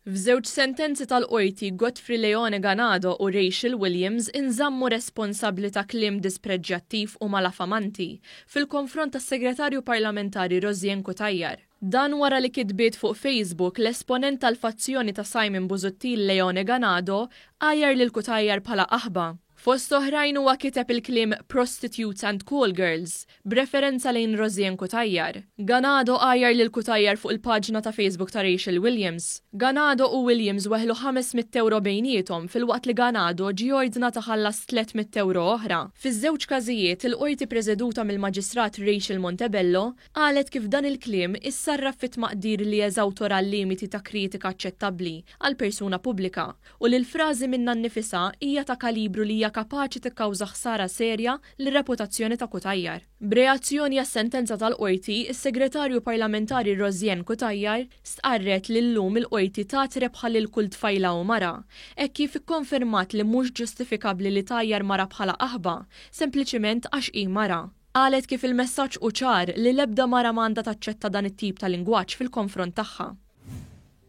F'żewġ sentenzi tal-qorti Godfrey Leone Ganado u Rachel Williams inżammu responsabbli ta' kliem dispreġġjattiv u malafamanti fil-konfront tas-Segretarju Parlamentari Rosien Cutajar. Dan wara li kitbiet fuq Facebook l-esponent tal-fazzjoni ta' Simon Busuttil Leone Ganado għajjar lil Cutajar bħala aħba. Fost oħrajn huwa kiteb il-kliem prostitutes and call girls b'referenza lejn Rosien Cutajar. Ganado għajjar lil Cutajar fuq il-paġna ta' Facebook ta' Rachel Williams. Ganado u Williams weħlu 500 euro bejniethom fil-waqt li Ganado ġie ordnata ħallas 300 euro oħra. Fiż-żewġ każijiet il-qorti preżeduta mill-Maġistrat Rachel Montebello qalet kif dan il-kliem issarraf fit-tmaqdir li jeżawtora l-limiti ta' kritika aċċettabbli għal persuna pubblika u li l-frażi minnha nnifisha hija ta' kalibru li kapaċi tikkawża ħsara serja lir-reputazzjoni ta' Cutajar. B'reazzjoni għas-sentenza tal-qorti, is-Segretarju Parlamentari Rosien Cutajar stqarret li llum il-qorti tat rebħa lil kull tfajla u mara, hekk kif ikkonfermat li mhux ġustifikabbli li tajjar mara bħala aħba, sempliċiment għax hi mara. Qalet kif il-messaġġ hu ċar li l-ebda mara m'għandha taċċetta dan it-tip ta' lingwaġġ fil-konfront tagħha.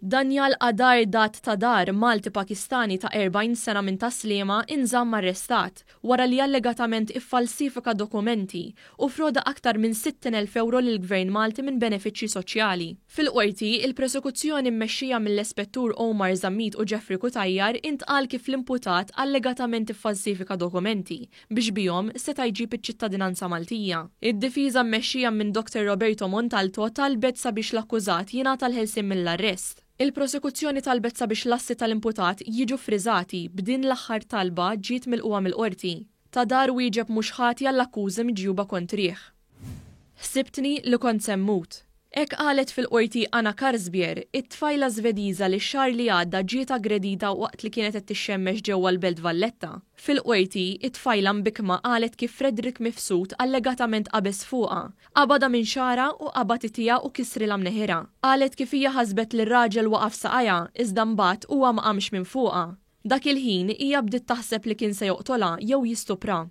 Daniel Adar Dat Tadar, Malti Pakistani ta' 40 sena minn taslima inżamm arrestat wara li allegatament iffalsifika dokumenti u froda aktar minn 60,000 euro lil gvern Malti minn benefiċċji soċjali. Fil-qorti, il-prosekuzzjoni mmexxija mill-Ispettur Omar Zammit u Jeffrey Cutajar intqal kif l-imputat allegatament iffalsifika dokumenti biex bihom seta' jġib iċ-ċittadinanza Maltija. Id-difiża mmexxija minn Dr. Roberto Montalto talbet sabiex l-akkużat jingħata l-ħelsien mill-arrest. Il-prosekuzzjoni talbet sabiex l-assi tal-imputat jiġu friżati b'din l-aħħar talba ġiet milquha mill-qorti. Tadar wieġeb mhux ħati għall-akkużi miġjuba kontrih. Ħsibtni li kont semmut. Ek qalet fil-qorti Anna Karsbier, it-tfajla Żvediża li x-xahar li għadda ġiet aggredita waqt li kienet qed tixxemmex ġewwa l-Belt Valletta. Fil-qorti, it-tfajla mbikma qalet kif Frederick Mifsud allegatament qabeż fuqha, qabada minn xara u qabad itija u kisrilha mneħira. Qalet kif hija ħasbet li r-raġel waqaf saqajja iżda mbagħad huwa ma qamx minn fuqha. Dak il-ħin hija bdiet taħseb li kien se joqtolha jew jistupra.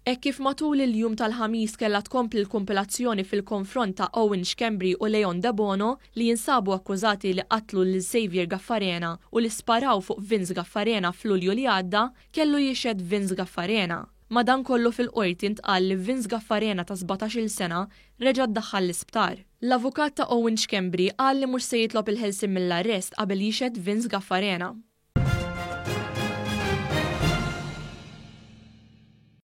Hekk kif matul il-jum tal-ħamis kellha tkompli l-kompilazzjoni fil-konfront ta' Owen Schembri u Leon De Bono li jinsabu akkużati li qatlu lil Xavier Gaffarena u li sparaw fuq Vince Gaffarena f'Lulju li għadda, kellu jixhed Vince Gaffarena. Madankollu fil-qorti intqal li Vince Gaffarena ta' 17-il sena reġa' ddaħħal l-isptar. L-avukat ta' Owen Schembri qal li mhux se jitlob il-ħelsien mill-arrest qabel jixhed Vince Gaffarena.